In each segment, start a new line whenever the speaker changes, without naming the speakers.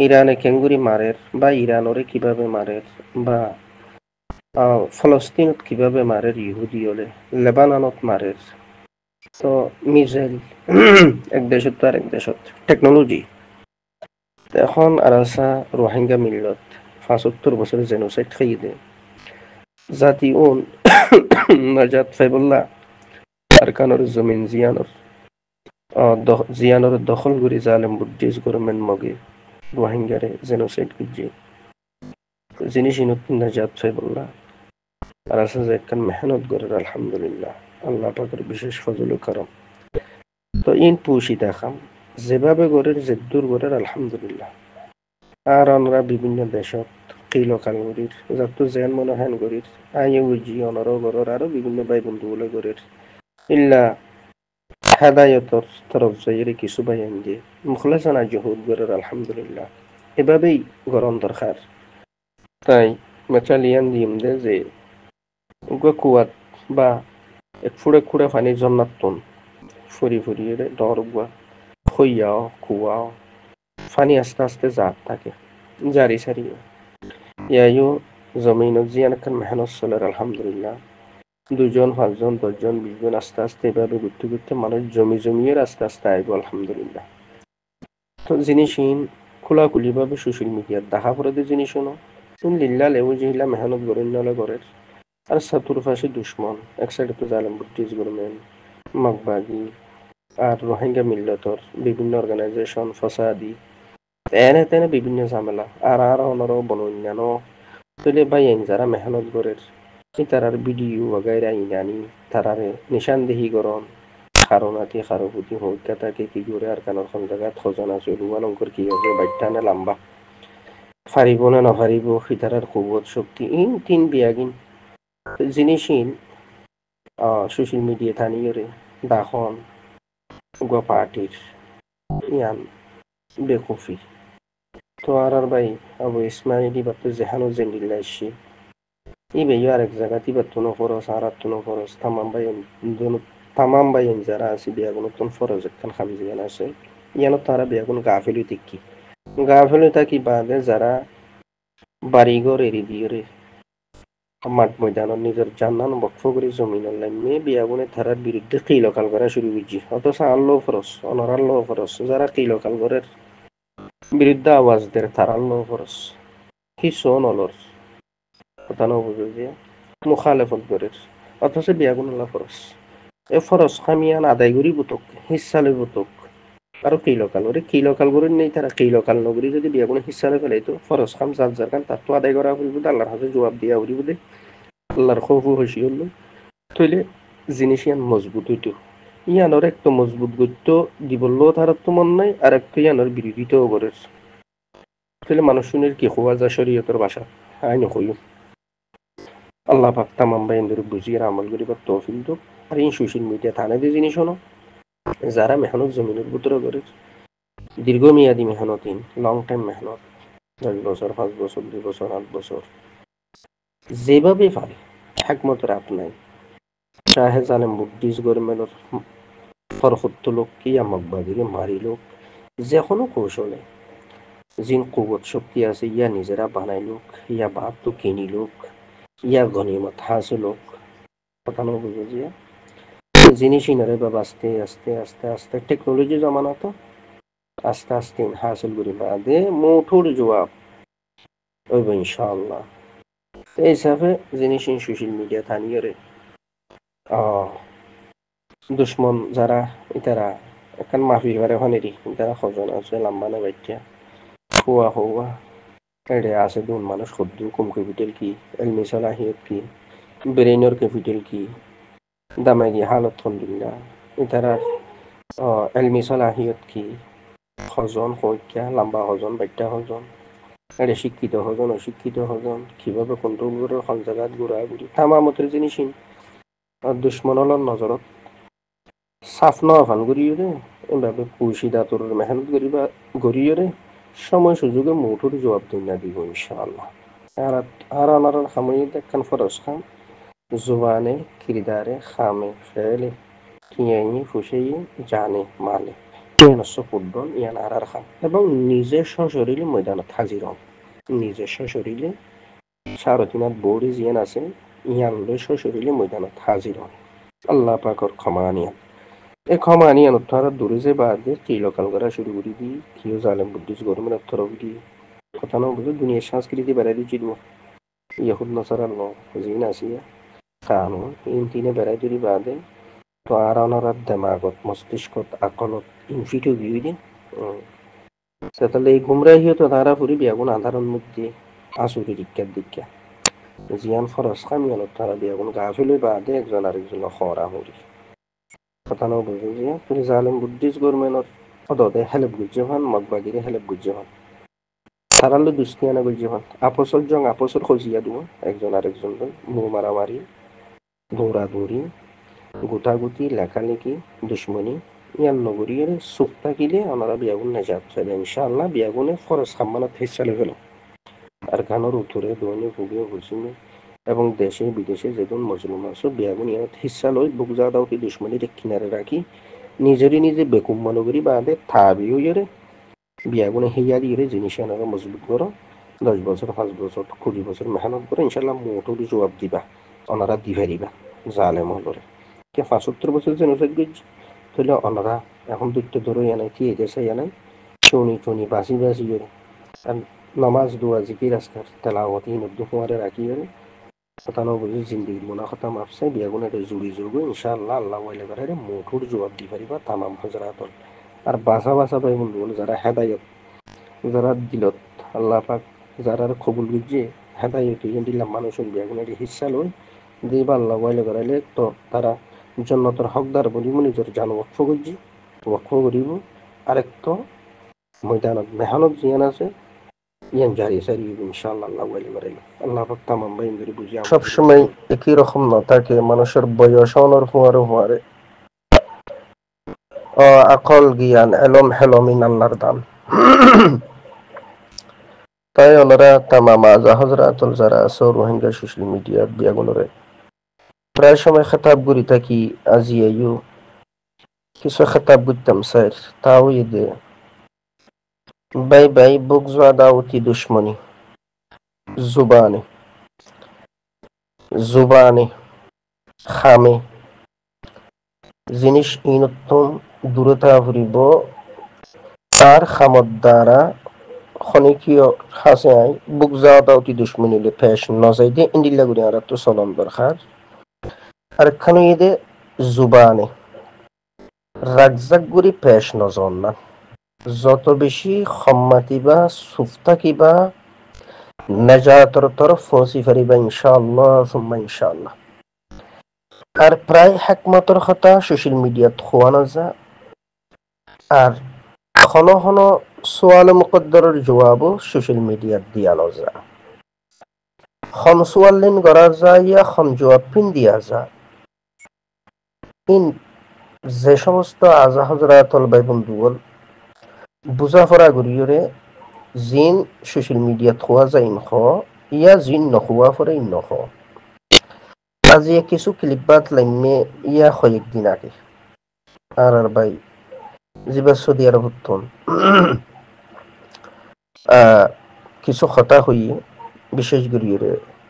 ইরানে কেঙ্গুরি মারের বা ইরানরে কিভাবে মারের বা ফলস্তিনত কিভাবে মারের ইহুদি হলে লেবাননত মারের তো মিসাইল এক দেশত তো আর এক দেশত টেকনোলজি এখন আর আসা রোহিঙ্গা মিল্লত ৭৫ বছরের জেনোসাইড খাই দে জাতি ওন নাজাত ফাইবুল্লাহ আরকানোর জমিন জিয়ানোর দখল করি জালেম বুদ্ধিস গভর্নমেন্ট মগে রোহিঙ্গারে জেনোসাইড করছে জিনিস ইনুদ্দিন নাজাত ফাইবুল্লাহ আর আসা যে একখান মেহনত করের আলহামদুলিল্লাহ আল্লাহ পাকের বিশেষ ফজল ও করম তো ইন পুষি দেখাম যেভাবে গড়ের জেদ্দুর গড়ের আলহামদুলিল্লাহ আর আমরা বিভিন্ন দেশত কিলো কালগরির যত জেন মনে হেন গরির আইয়ে উজি অনর গরর আরো বিভিন্ন ভাই বন্ধু বলে গরির ইল্লা হেদায়তর তরফ যাইরে কিছু ভাই আন দিয়ে মুখলেসানা জহুদ গরের আলহামদুলিল্লাহ এভাবেই গরম দরকার তাই মেচালিয়ান দিম দে যে উগা কুয়াত বা এক ফুড়ে ফানি জন্নাতন ফুরি ফুরিয়ে ডর উগা খইয়াও কুয়াও ফানি আস্তে আস্তে জাত থাকে জারি সারি ইয়াইও জমিনত জিয়ান একখান মেহনত চলের আলহামদুলিল্লাহ ২ জন ৫ জন ১০ জন ২০ জন আস্তে আস্তে এভাবে ঘুরতে ঘুরতে মানুষ জমিয়ে আস্তে আস্তে আইব আলহামদুলিল্লাহ তো জিনিসহীন খোলাখুলি ভাবে সোশ্যাল মিডিয়ার দেখা পড়ে যে জিনিস হনো লিল্লা লেবু জিহিলা মেহনত গড়েন নলে গড়ের আর চতুর্পাশে দুশ্মন এক সাইডে তো জালেম বুদ্ধিস গভর্নমেন্ট মাকবাগি আর রোহিঙ্গা মিল্লতর বিভিন্ন অর্গানাইজেশন ফসাদি এনে তেনে বিভিন্ন ঝামেলা আর অনর বনন্যানো তৈলে ভাই আইন যারা মেহনত গড়ের তারার ভিডিও वगैरह ইনানি তারারে নিশানদেহি গরম খারণাতি খারপুতি হইকা তাকে কি করে আর কানোর কোন জায়গায় খোঁজন আছে রুয়ান অঙ্কর কি আছে বাইটা না লাম্বা ফারিব না নফারিব সিতারার কুবত শক্তি ইন তিন বিয়াগিন জিনিসইন সোশ্যাল মিডিয়া থানিয়রে দাখন উগা পার্টির ইয়ান বেকুফি তো আর ভাই আবু ইসমাইলি বাতো জেহানো জেন্ডিল্লাইছি ই বেয় আর এক জায়গা তিবাত্তুনো ফরস আর আত্তুনো ফরস তামাম বাইন যারা আছে বিয়াগুন নতুন ফরজ একখান খামজিয়ান আছে ইয়ানো তারা বিয়াগুন গাফেলি তিক্কি গাফেলি তাকি বাদে যারা বাড়িঘর এরি দিয়ে মাঠ ময়দানত নিজের জান্নান বক্ফ করে জমিনের লাইনে বিয়াগুনে তারার বিরুদ্ধে কিলকাল করা শুরু করছি অথচ আল্লাহ ফরস অনর আল্লাহ ফরস যারা কিলকাল করের বিরুদ্ধে আওয়াজ দের তার আল্লাহ ফরস কি সোন অলর কথা বুঝে যে মুখালেফত করের অথচ বিয়াগুন আল্লাহ ফরস এ ফরস খামিয়ান আদায় করি বুতক হিসালে বুতক আৰু কিলকাল করে নেই তারা কিলকাল নগরী যদি বিয়াগুনে হিসালে ফেলাইতো ফরস খাম যার খান তার তো আদায় করা হইব আল্লাহর হাতে জবাব দিয়া উড়িব দে আল্লাহর খৌফু হইসি হল তইলে জিনিস ইয়ান মজবুত হইতো ইয়ানোর একটা মজবুত গত্য দিবল্লো তার তো মন নাই আর একটা ইয়ানোর বিরোধিতাও করে তাহলে মানুষ শুনের কি হওয়া যায় শরীয়তের ভাষা আইন হইল আল্লাহ পাক তামাম বাইন্দের বুঝিয়ে আমল করিবার তৌফিক দোক আর এই সোশ্যাল মিডিয়া থানে যে জিনিস হলো যারা মেহনত জমিনের ভিতরে করে দীর্ঘমেয়াদী মেহনতিন লং টাইম মেহনত ১০ বছর ৫ বছর ২ বছর ৮ বছর যেভাবে পারে একমতের আপ নাই শাহে জালেম বুদ্ধিস গভর্নমেন্টের ফরহত্ত লোক কি আমাকবাদীকে মারি লোক যে কোনো কৌশলে জিন কুবত শক্তি আছে ইয়া নিজেরা বানাই লোক ইয়া বাপ তো কিনি লোক ইয়া গনিমত হাসিল লোক কথা না বুঝে যে জিনিস ইনারে বা আস্তে আস্তে আস্তে আস্তে টেকনোলজি জমানা তো আস্তে আস্তে হাসিল করি বাদে মোটর জবাব ওইব ইনশাআল্লাহ এই হিসাবে জিনিস সোশ্যাল মিডিয়া থানিয়ে রে দুশ্মন যারা ইতারা এখন মাফি করে হনেরি তারা খজন আছে লাম্বানে বাইটিয়া খুয়া হওয়া এড়ে আছে দুন মানুষ সদ্দু কম ক্যাপিটাল কি এলমি সালাহিয়ত কি ব্রেইনের ক্যাপিটাল কি দামাগি হালত খন্দিল্লা ইতারা এলমি সালাহিয়ত কি হজন হইকা লাম্বা হজন বাইটা হজন এড়ে শিক্ষিত হজন অশিক্ষিত হজন কিভাবে কন্ট্রোল করে হল জায়গাত ঘুরি তামামতের জিনিসই দুশ্মনলৰ নজৰত সাফ নফান গরিয়রে এভাবে পুশিদা তোর মেহনত করিবা গরিয়রে সময় সুযোগে মুঠুর জবাব দিন না দিব ইনশাআল্লাহ আর আনার খামই দেখখান ফরস খাম জুবানে কিরদারে খামে ফেলে কিয়াই ফুসেই জানে মালে ইয়ান ফুটবল ইয়ান আর খান এবং নিজে সশরীরে ময়দানত হাজির হন নিজে সশরীরে সারথিনাথ বৌরি জিয়ান আছে ইয়ান লৈ সশরীরে ময়দানত হাজির হন আল্লাহ পাকর ক্ষমা আনিয়ান এই ক্ষমা আনিয়ান উত্তর দূরে যে বাদে ত্রিলোকাল করা শুরু করে দিই কিও জালেম বুদ্ধিস গরমের উত্তর দি কথা না বুঝে দুনিয়ার সংস্কৃতি বেড়াই দিচ্ছি দিব ইহুদ নসারাল জিন আসিয়া কানু ইনতিনে বেড়াই দিলি বাদে তো আর ওনার দেমাগত মস্তিষ্কত আকলত ইনফিটিউ বিয়ে দিন তাহলে এই গুমরাহিও তো তারা ফুরি বিয়াগুন আধারণ মধ্যে আসুরি দীক্ষা জিয়ান ফরস খামিয়াল তারা বিয়াগুন গাফিলে বাদে একজন আরেকজন খরা হরি কথা না বুঝে যে তুমি জালেম বুদ্ধিস গরমেনর পদতে হেলেপ গুজ্জে হন মগবাগিরে হেলেপ গুজ্জে হন তারালে দুষ্টিয়ানা গুজ্জে হন আপসর জং আপসর খজিয়া দিব একজন আরেকজন মু মারামারি দৌড়াদৌড়ি গুতাগুতি লেখালেখি দুশ্মনী ইয়ান নগরীর সুখ থাকিলে ওনারা বিয়াগুন নেজাত চাইবে ইনশাআল্লাহ বিয়াগুনে ফরজ খাম্মানত হিসালে গেল আর গানোর উত্তরে দৈনিক ভুগিয়ে ঘুষিমে এবং দেশে বিদেশে যেদিন মজলুম আছো বিয়াগুন ইয়াত হিসা লই বুকজা দাওতি দুশ্মনীর কিনারে রাখি নিজে বেকুম মনোগরি বাদে থাবি হইরে বিয়াগুনে হিয়া দিয়ে জিনিস আনারা মজবুত করো 10 বছর 5 বছর 20 বছর মেহনত করে ইনশাআল্লাহ মোটর জবাব দিবা ওনারা দিভারিবা জালেম হলরে কে 75 বছর যেন গেছি তাহলে ওনারা এখন দুটো ধরে এনাই কি এসে এনাই চুনি বাসি করে আর নামাজ দোয়া জিকির আজকার তেলাওয়াতি নব্দু কুমারে রাখি করে কথানো বুঝি জিন্দিগির মোনা কথা মাপছে বিয়াগুন এটা জুড়ি জুড়বো ইনশাআল্লাহ আল্লাহ ওয়াইলে করে মোটর জবাব দি পারিবা তামাম হজরাতল আর বাসা ভাই বন্ধু যারা হেদায়ত যারা দিলত আল্লাহ পাক যারা কবুল বুঝছে হেদায়ত দিলাম মানুষের বিয়াগুন এটা হিস্সা লই দিবা আল্লাহ ওয়াইলে করাইলে তো তারা জন্নতর হকদার বলিব নিজের জান ওয়াকফ করিব আরেক তো ময়দানত মেহনত জিয়ান আছে ইয়ান জারি সারি ইনশাআল্লাহ আল্লাহ ওয়াইলে করাইলে আল্লাহ পাক তামাম বাইন ধরে বুঝি সব সময় একই রকম না থাকে মানুষের বয়স হওয়ারে আকল জ্ঞান এলম হেলমিন আল্লাহর দান তাই ওনারা তামাম আজা হজরাতুল যারা আছে রোহিঙ্গা সোশ্যাল মিডিয়ার বিয়াগুলোরে প্রায় সময় খেতাব করি থাকি আজি আইও কিছু খেতাব করতাম স্যার তাও ঈদে বাই বুক জোয়াদা অতি দুশ্মনী জুবানে খামে জিনিস ইনত্তম দূরতা ফুরিব তার খামত দ্বারা খনিকীয় হাসে আই বুক যাওয়া অতি দুশ্মনীলে ফেস নজাই দিয়ে ইন্ডিল্লা গুড়ি আর তো চলন দরকার আর খানো ঈদে জুবানে রাগজাক গুড়ি ফেস নজন না যত বেশি সম্মাতিবা সুফ থাকিবা নেজাতর তরফ ফসি ফারিবা ইনশাআল্লাহ সুম্মা ইনশাআল্লাহ আর প্রায় হেকমতর কথা সোশ্যাল মিডিয়াত খোয়ানো যা আর খন সোয়াল মুকদ্দরের জবাবও সোশ্যাল মিডিয়াত দিয়ানো যা খন সোয়ালিন করা যায় ইয়া খন জবাব পিন দিয়া যা ইন যে সমস্ত আজা হজরাতল বাই বন্ধুগল বুঝাফরা গরিয়রে জিন সোশ্যাল মিডিয়াত খোয়া যায় ইন খ ইয়া জিন নখোয়া ফরে ইন নখ আজি কিছু ক্লিপবাত লাইমে ইয়া কয়েকদিন আগে আর ভাই জিবা সৌদি আরব হতন কিছু কথা হইয়ে বিশেষ করিয়ে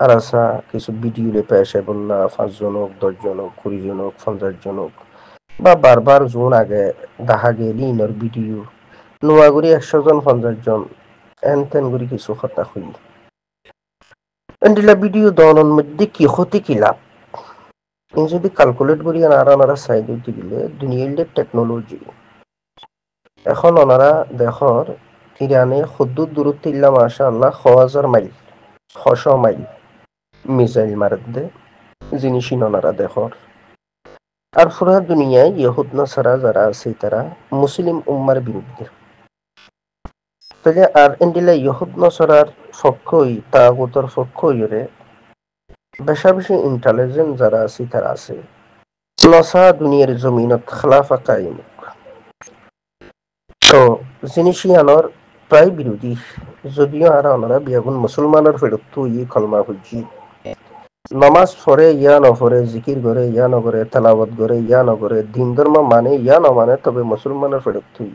আর আসা কিছু ভিডিওলে পেশে বললা 5 জনক 10 জনক 20 জনক 50 জনক বা বারবার জোন আগে দেখা গেলি ইনর ভিডিও নোয়া করি 100 জন 50 জন এন করি কিছু কথা হইয়ে এন্ডিলা ভিডিও দনের মধ্যে কি ক্ষতি কি লাভ যদি ক্যালকুলেট করি আনারা সাইড দিতে গেলে দুনিয়ার টেকনোলজি এখন ওনারা দেখর ইরানে খুদ্দুর দূরত্ব ইল্লা মাশাআল্লাহ 1000 মাইল 600 মাইল মিসাইল মারদে জিনিসই ওনারা দেখর আর পুরা দুনিয়ায় ইহুদ নাসারা যারা আছে তারা মুসলিম উম্মার বিরুদ্ধে তাহলে আর ইন্ডিলা ইহুদ নাসারার পক্ষই তাগুতর পক্ষইরে বেশি ইন্টেলিজেন্ট যারা আছে তারা আছে নসা দুনিয়ার জমিনত খেলাফা কায়েম তো জিনিসই আনর প্রায় বিরোধী যদিও আর ওনারা বিয়াগুন মুসলমানের ফেরত ই কলমা হুজি নমাজ পড়ে ইয়া নপড়ে, জিকির করে ইয়া নকরে, তেলাওয়াত করে ইয়া নকরে, দিন ধর্ম মানে ইয়া নমানে, তবে মুসলমানের ফেরত তুই।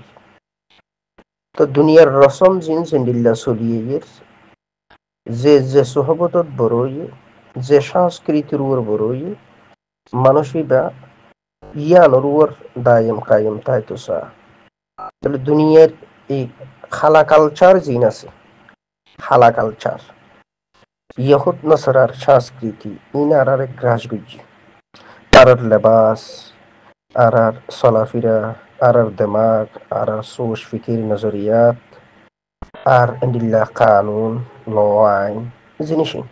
তো দুনিয়ার রসম জিন জিন্দিল্লা চলিয়ে যে সোহবতত বড়ই, যে সংস্কৃতির উপর বড়ই, মানুষই বা ইয়ানোর উপর দায়ম কায়েম তাই তো সা। তাহলে দুনিয়ার এই খালা কালচার জিন আছে, খালা কালচার ইহুদ নসরার সংস্কৃতি ইনার আরেক গ্রাস গুজি, আরার লেবাস, আরার চলাফেরা, আরার দেমাগ, আরার সোচ ফিকির নজরিয়াত, আর এন্ডিল্লা কানুন ল আইন জিনিসই।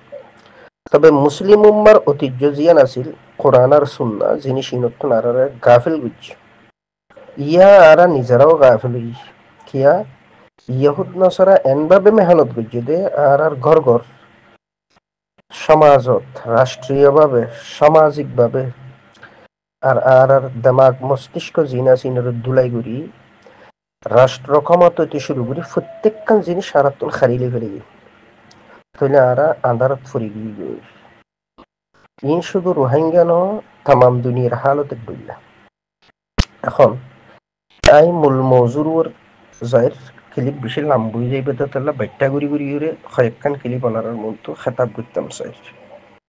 তবে মুসলিম উম্মার ঐতিহ্য জিয়ান আছিল কোরআন আর সুন্না জিনিস নতুন আরারে গাফিল গুজি। ইয়া আরা নিজেরাও গাফিল হই কিয়া ইহুদ নসরা এনভাবে মেহনত গুজি দে আর ঘর ঘর সমাজত, রাষ্ট্রীয়ভাবে, সামাজিকভাবে, আর দেমাগ মস্তিষ্ক জিনা চিনের দুলাই করি রাষ্ট্র ক্ষমতা শুরু করি প্রত্যেকখান জিনিস সারাতন খারিলে ফেলে গিয়ে তাহলে আরা আন্ধারত ফুরি গিয়ে ইন শুধু রোহিঙ্গা ন, তামাম দুনিয়ার হালতে ডুবলা। এখন তাই মূল মজুর যাইর ক্লিপ বেশি লাম্বুই যাইবে তো তাহলে ব্যাট্টা গুড়ি গুড়ি করে কয়েকখান ক্লিপ অনার মতো খেতাব করতাম চাই।